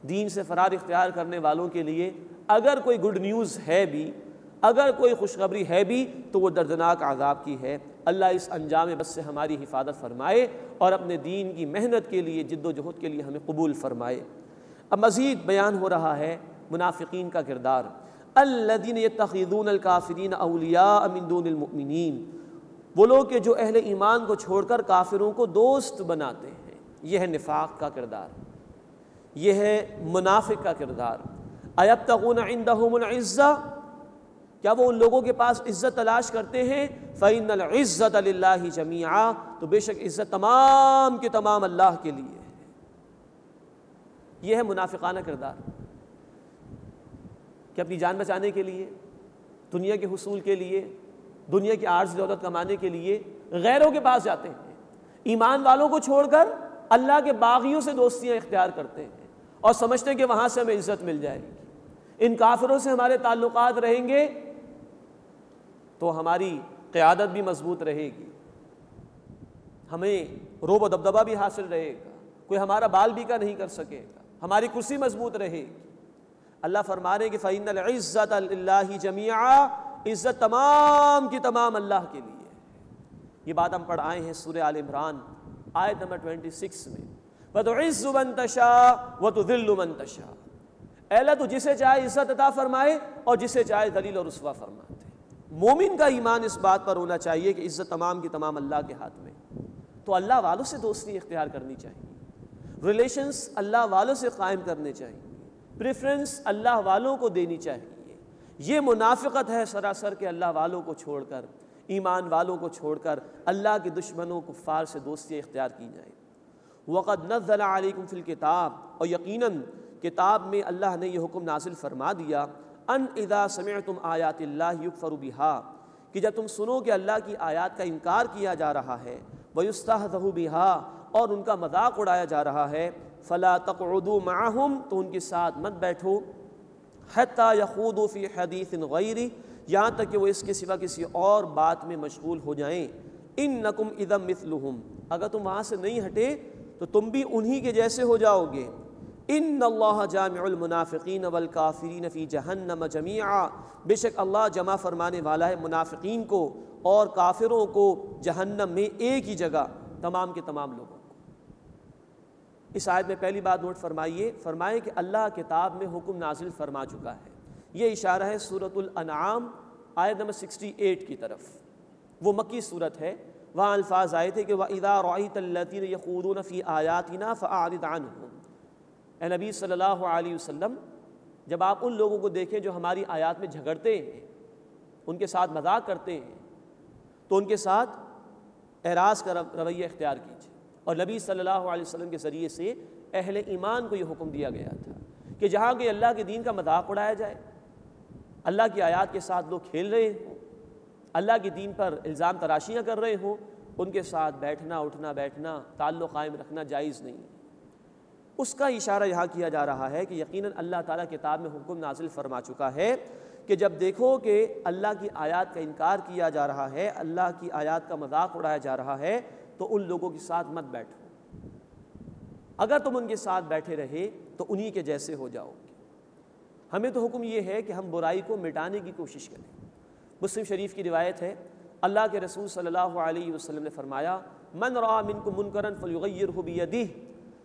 دین سے فرار اختیار کرنے والوں کے لیے اگر کوئی گڈ نیوز ہے بھی، اگر کوئی خوشخبری ہے بھی، تو وہ دردناک عذاب کی ہے۔ اللہ اس انجام بس سے ہماری حفاظت فرمائے اور اپنے دین کی محنت کے لیے، جد و جہد کے لیے ہمیں قبول فرمائے۔ اب مزید بیان ہو رہا ہے منافقین کا کردار۔ الذین یتخذون الکافرین اولیاء من دون المؤمنین، وہ لوگ کہ جو اہل ایمان کو چھوڑ کر کافروں کو دوست بناتے ہیں۔ یہ ہے نفاق کا کردار، یہ ہے منافق کا کردار۔ ایبتغون عندہم العزہ، کیا وہ ان لوگوں کے پاس عزت تلاش کرتے ہیں؟ فإن العزۃ للہ جمیعا، تو بے شک عزت تمام کے تمام اللہ کے لیے ہے۔ یہ ہے منافقانہ کردار کہ اپنی جان بچانے کے لیے، دنیا کے حصول کے لیے، دنیا کی عارضی دولت کمانے کے لیے غیروں کے پاس جاتے ہیں، ایمان والوں کو چھوڑ کر اللہ کے باغیوں سے دوستیاں اختیار کرتے ہیں اور سمجھتے ہیں کہ وہاں سے ہمیں عزت مل جائے گی، ان کافروں سے ہمارے تعلقات رہیں گے تو ہماری قیادت بھی مضبوط رہے گی، ہمیں رعب و دبدبہ بھی حاصل رہے گا، کوئی ہمارا بال بیکا نہیں کر سکے گا، ہماری کرسی مضبوط رہے گی۔ اللہ فرما رہے ہیں کہ فإن العزۃ للہ جمیعا، عزت تمام کی تمام اللہ کے لیے ہے۔ یہ بات ہم پڑھ آئے ہیں سورہ آل عمران آیت نمبر 26 میں، وَتُعِزُّ مَن تَشَاءُ وَتُذِلُّ مَن تَشَاءُ، اے اللہ تو جسے چاہے عزت عطا فرمائے اور جسے چاہے ذلیل اور رسوا فرماتے۔ مومن کا ایمان اس بات پر ہونا چاہیے کہ عزت تمام کی تمام اللہ کے ہاتھ میں، تو اللہ والوں سے دوستی اختیار کرنی چاہیے، ریلیشنز اللہ والوں سے قائم کرنے چاہیے، پریفرنس اللہ والوں کو دینی چاہیے۔ یہ منافقت ہے سراسر کہ اللہ والوں کو چھوڑ کر، ایمان والوں کو چھوڑ کر اللہ کے دشمنوں کفار سے دوستی اختیار کی جائے۔ وَقَدْ نَزَّلَ عَلَيْكُمْ فِي الْكِتَابِ، اور یقیناً کتاب میں اللہ نے یہ حکم نازل فرما دیا، ان اذا سمعتم آیات اللہ یکفر بها، کہ جب تم سنو کہ اللہ کی آیات کا انکار کیا جا رہا ہے، ویستہزأ بها، اور ان کا مذاق اڑایا جا رہا ہے، فلا تقعدوا معهم، تو ان کے ساتھ مت بیٹھو، حتی یخوضوا فی حدیث غیرہ، یہاں تک کہ وہ اس کے سوا کسی اور بات میں مشغول ہو جائیں۔ انکم اذا مثلہم، اگر تم وہاں سے نہیں ہٹے تو تم بھی انہی کے جیسے ہو جاؤ گے۔ ان اللہ جامع المنافقین والکافرین فی جہنم جمیعا، بے شک اللہ جمع فرمانے والا ہے منافقین کو اور کافروں کو جہنم میں ایک ہی جگہ، تمام کے تمام لوگوں کو۔ اس آیت میں پہلی بات نوٹ فرمائے کہ اللہ کتاب میں حکم نازل فرما چکا ہے۔ یہ اشارہ ہے سورۃ الانعام آیت نمبر 68 کی طرف، وہ مکی صورت ہے، وہاں الفاظ آئے تھے کہ وَإِذَا رَأَيْتَ الَّذِينَ يَخُوضُونَ فِي آيَاتِنَا فَأَعْرِضْ عَنْهُمْ، اے نبی صلی اللہ علیہ وسلم جب آپ ان لوگوں کو دیکھیں جو ہماری آیات میں جھگڑتے ہیں، ان کے ساتھ مذاق کرتے ہیں، تو ان کے ساتھ اعراض کا رویہ اختیار کیجیے۔ اور نبی صلی اللہ علیہ وسلم کے ذریعے سے اہل ایمان کو یہ حکم دیا گیا تھا کہ جہاں کہ اللہ کے دین کا مذاق اڑایا جائے، اللہ کی آیات کے ساتھ لوگ کھیل رہے ہوں، اللہ کے دین پر الزام تراشیاں کر رہے ہوں، ان کے ساتھ بیٹھنا اٹھنا بیٹھنا تعلق قائم رکھنا جائز نہیں ہے۔ اس کا اشارہ یہاں کیا جا رہا ہے کہ یقیناً اللہ تعالیٰ کتاب میں حکم نازل فرما چکا ہے کہ جب دیکھو کہ اللہ کی آیات کا انکار کیا جا رہا ہے، اللہ کی آیات کا مذاق اڑایا جا رہا ہے، تو ان لوگوں کے ساتھ مت بیٹھو۔ اگر تم ان کے ساتھ بیٹھے رہے تو انہی کے جیسے ہو جاؤ گے۔ ہمیں تو حکم یہ ہے کہ ہم برائی کو مٹانے کی کوشش کریں۔ مسلم شریف کی روایت ہے، اللہ کے رسول صلی اللہ علیہ وسلم نے فرمایا، من رأى منکم منکرا فلیغیرہ بیدہ،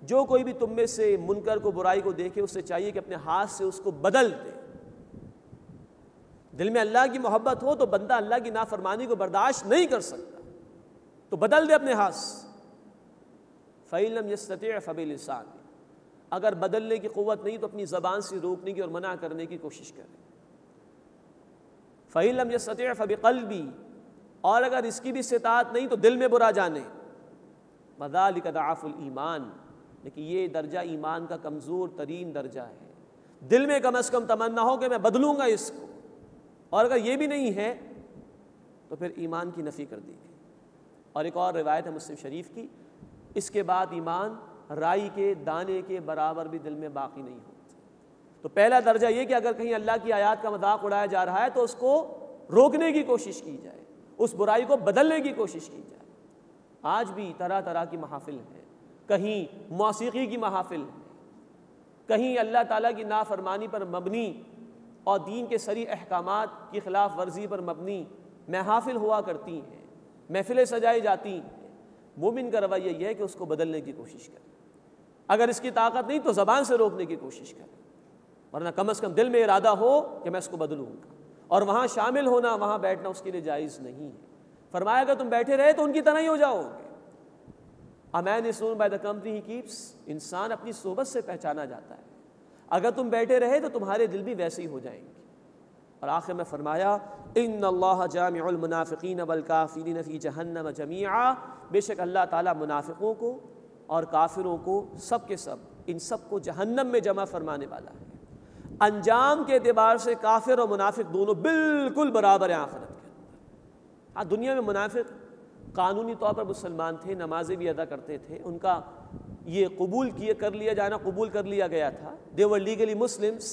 جو کوئی بھی تم میں سے منکر کو، برائی کو دیکھے، اسے چاہیے کہ اپنے ہاتھ سے اس کو بدل دے۔ دل میں اللہ کی محبت ہو تو بندہ اللہ کی نافرمانی کو برداشت نہیں کر سکتا، تو بدل دے اپنے ہاتھ سے۔ فَإِن لَمْ يَسْتَطِعْ فَبِلِسَانِهِ، اگر بدلنے کی قوت نہیں تو اپنی زبان سے روکنے کی اور منع کرنے کی کوشش کرے۔ فَإِن لَمْ يَسْتَطِعْ فَبِقَلْبِهِ، اور اگر اس کی بھی استطاعت نہیں تو دل میں برا جانے۔ وَذَلِكَ ضَعْفُ الْإِيمَانِ، لیکن یہ درجہ ایمان کا کمزور ترین درجہ ہے۔ دل میں کم از کم تمنا ہو کہ میں بدلوں گا اس کو، اور اگر یہ بھی نہیں ہے تو پھر ایمان کی نفی کر دی گئی۔ اور ایک اور روایت ہے مسلم شریف کی، اس کے بعد ایمان رائی کے دانے کے برابر بھی دل میں باقی نہیں ہوتا۔ تو پہلا درجہ یہ کہ اگر کہیں اللہ کی آیات کا مذاق اڑایا جا رہا ہے تو اس کو روکنے کی کوشش کی جائے، اس برائی کو بدلنے کی کوشش کی جائے۔ آج بھی طرح طرح کی محافل ہیں، کہیں موسیقی کی محافل ہے، کہیں اللہ تعالیٰ کی نافرمانی پر مبنی اور دین کے صریح احکامات کی خلاف ورزی پر مبنی محافل ہوا کرتی ہیں، محفلیں سجائی جاتی ہیں، مومن کا رویہ یہ ہے کہ اس کو بدلنے کی کوشش کرے، اگر اس کی طاقت نہیں تو زبان سے روکنے کی کوشش کرے، ورنہ کم از کم دل میں ارادہ ہو کہ میں اس کو بدلوں گا، اور وہاں شامل ہونا، وہاں بیٹھنا اس کے لیے جائز نہیں ہے۔ فرمایا اگر تم بیٹھے رہے تو ان کی طرح ہی ہو جاؤ گے۔ A man is known by the company he keeps۔ انسان اپنی صحبت سے پہچانا جاتا ہے، اگر تم بیٹھے رہے تو تمہارے دل بھی ویسے ہی ہو جائیں گے۔ اور آخر میں فرمایا ان اللہ جامع المنافقین والکافرین فی جہنم جمیعا، بے شک اللہ تعالیٰ منافقوں کو اور کافروں کو سب کے سب ان سب کو جہنم میں جمع فرمانے والا ہے۔ انجام کے اعتبار سے کافر اور منافق دونوں بالکل برابر ہیں آخرت کے اندر۔ ہاں دنیا میں منافق قانونی طور پر مسلمان تھے، نمازیں بھی ادا کرتے تھے، ان کا یہ قبول کر لیا گیا تھا، they were legally Muslims،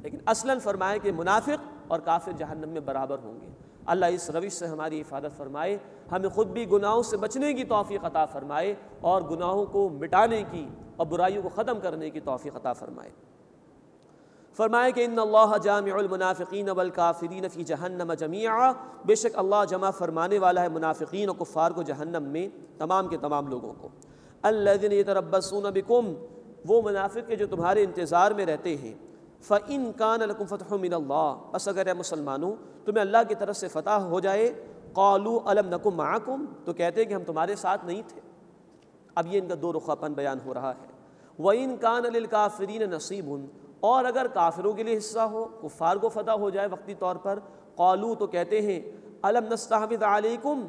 لیکن اصلاً فرمائے کہ منافق اور کافر جہنم میں برابر ہوں گے۔ اللہ اس روش سے ہماری حفاظت فرمائے، ہمیں خود بھی گناہوں سے بچنے کی توفیق عطا فرمائے اور گناہوں کو مٹانے کی اور برائیوں کو ختم کرنے کی توفیق عطا فرمائے۔ فرمائے کہ ان اللہ جامع المنافقین والکافرین فی جہنم جمیعا، بے شک اللہ جمع فرمانے والا ہے منافقین اور کفار کو جہنم میں، تمام کے تمام لوگوں کو۔ الذین یتربصون بکم، وہ منافق کے جو تمہارے انتظار میں رہتے ہیں۔ فإن کان لکم فتح من اللہ، بس اگر اے مسلمانوں تمہیں اللہ کی طرف سے فتح ہو جائے، قالوا الم نکن معکم، تو کہتے ہیں کہ ہم تمہارے ساتھ نہیں تھے۔ اب یہ ان کا دو رخا پن بیان ہو رہا ہے۔ وإن کان للکافرین نصیب، اور اگر کافروں کے لیے حصہ ہو، کفار کو فتح ہو جائے وقتی طور پر، قالوا تو کہتے ہیں الم نستحوذ علیکم،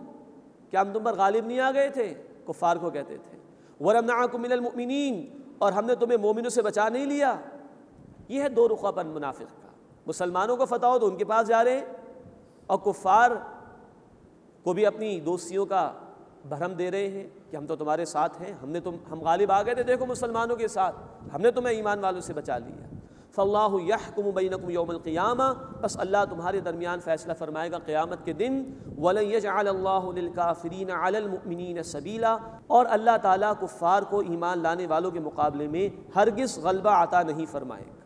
کیا ہم تم پر غالب نہیں آ گئے تھے، کفار کو کہتے تھے، ونمنعکم من المؤمنین، اور ہم نے تمہیں مومنوں سے بچا نہیں لیا۔ یہ ہے دو رخا پن منافق کا، مسلمانوں کو فتح ہو تو ان کے پاس جا رہے ہیں، اور کفار کو بھی اپنی دوستیوں کا بھرم دے رہے ہیں کہ ہم تو تمہارے ساتھ ہیں، ہم غالب آ گئے تھے دیکھو مسلمانوں کے ساتھ، ہم نے تمہیں ایمان والوں سے بچا لیا۔ فاللہ یحکم بینکم یوم القیامہ، بس اللہ تمہارے درمیان فیصلہ فرمائے گا قیامت کے دن۔ ولن یجعل اللہ للکافرین علی المؤمنین سبیلا، اور اللہ تعالیٰ کفار کو ایمان لانے والوں کے مقابلے میں ہرگز غلبہ عطا نہیں فرمائے گا۔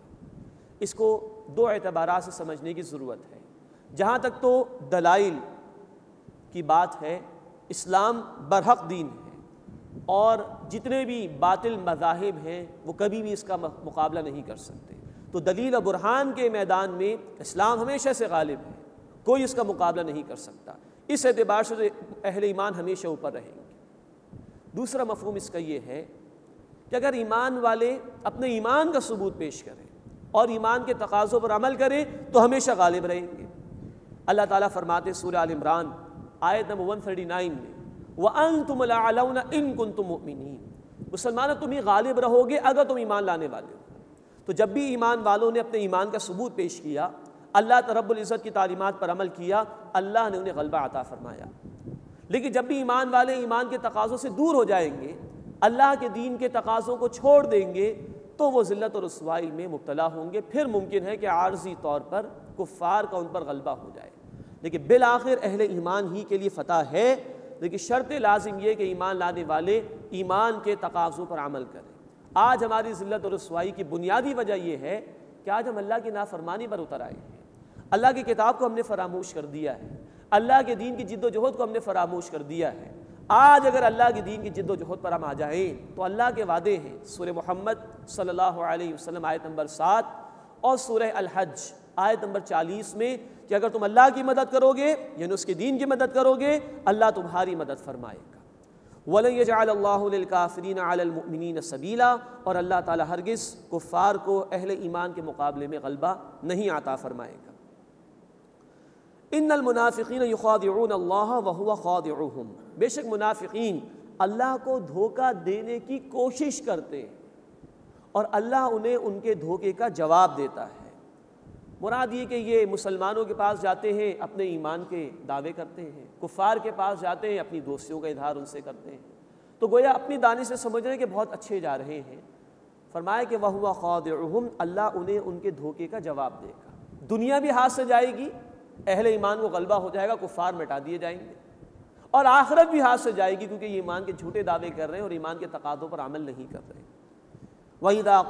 اس کو دو اعتبارات سے سمجھنے کی ضرورت ہے۔ جہاں تک تو دلائل کی بات ہے، اسلام برحق دین ہے، اور جتنے بھی باطل مذاہب ہیں وہ کبھی بھی اس کا مقابلہ نہیں کر سکتے۔ تو دلیل و برہان کے میدان میں اسلام ہمیشہ سے غالب ہے، کوئی اس کا مقابلہ نہیں کر سکتا۔ اس اعتبار سے اہل ایمان ہمیشہ اوپر رہیں گے۔ دوسرا مفہوم اس کا یہ ہے کہ اگر ایمان والے اپنے ایمان کا ثبوت پیش کریں اور ایمان کے تقاضوں پر عمل کریں تو ہمیشہ غالب رہیں گے۔ اللہ تعالیٰ فرماتے سورہ آل عمران آیت نمبر 139 میں، وَأَنْتُمُ الْأَعْلَوْنَ إِن كُنتُم مُؤْمِنِينَ، مسلمانوں تم ہی غالب رہو گے اگر تم ایمان لانے والے ہو۔ تو جب بھی ایمان والوں نے اپنے ایمان کا ثبوت پیش کیا، اللہ رب العزت کی تعلیمات پر عمل کیا، اللہ نے انہیں غلبہ عطا فرمایا۔ لیکن جب بھی ایمان والے ایمان کے تقاضوں سے دور ہو جائیں گے، اللہ کے دین کے تقاضوں کو چھوڑ دیں گے، تو وہ ذلت اور رسوائی میں مبتلا ہوں گے۔ پھر ممکن ہے کہ عارضی طور پر کفار کا ان پر غلبہ ہو جائے، لیکن بالآخر اہل ایمان ہی کے لیے فتح ہے۔ لیکن شرط لازم یہ کہ ایمان لانے والے ایمان کے تقاضوں پر عمل کریں۔ آج ہماری ذلت اور رسوائی کی بنیادی وجہ یہ ہے کہ آج ہم اللہ کی نافرمانی پر اتر آئے ہیں، اللہ کی کتاب کو ہم نے فراموش کر دیا ہے، اللہ کے دین کی جد و جہد کو ہم نے فراموش کر دیا ہے۔ آج اگر اللہ کے دین کی جد و جہد پر ہم آ جائیں تو اللہ کے وعدے ہیں، سورہ محمد صلی اللہ علیہ وسلم آیت نمبر 7 اور سورہ الحج آیت نمبر 40 میں، کہ اگر تم اللہ کی مدد کرو گے یعنی اس کے دین کی مدد کرو گے، اللہ تمہاری مدد فرمائے گا۔ وَلَن يَجْعَلَ اللَّهُ لِلْكَافِرِينَ عَلَى الْمُؤْمِنِينَ سَبِيلًا، اور اللہ تعالیٰ ہرگز کفار کو اہل ایمان کے مقابلے میں غلبہ نہیں عطا فرمائے گا۔ ان المنافقین یخادعون اللہ وہو خادعهم، بے شک منافقین اللہ کو دھوکہ دینے کی کوشش کرتے ہیں اور اللہ انہیں ان کے دھوکے کا جواب دیتا ہے۔ مراد یہ کہ یہ مسلمانوں کے پاس جاتے ہیں اپنے ایمان کے دعوے کرتے ہیں، کفار کے پاس جاتے ہیں اپنی دوستیوں کا اظہار ان سے کرتے ہیں، تو گویا اپنی دانش سے سمجھ رہے ہیں کہ بہت اچھے جا رہے ہیں۔ فرمایا کہ وَهُوَ خَادِعُهُمْ، اللہ انہیں ان کے دھوکے کا جواب دے گا۔ دنیا بھی ہاتھ سے جائے گی، اہل ایمان کو غلبہ ہو جائے گا، کفار مٹا دیے جائیں گے، اور آخرت بھی ہاتھ سے جائے گی کیونکہ یہ ایمان کے جھوٹے دعوے کر رہے ہیں اور ایمان کے تقاضوں پر عمل نہیں کر رہے۔ وَإِذَا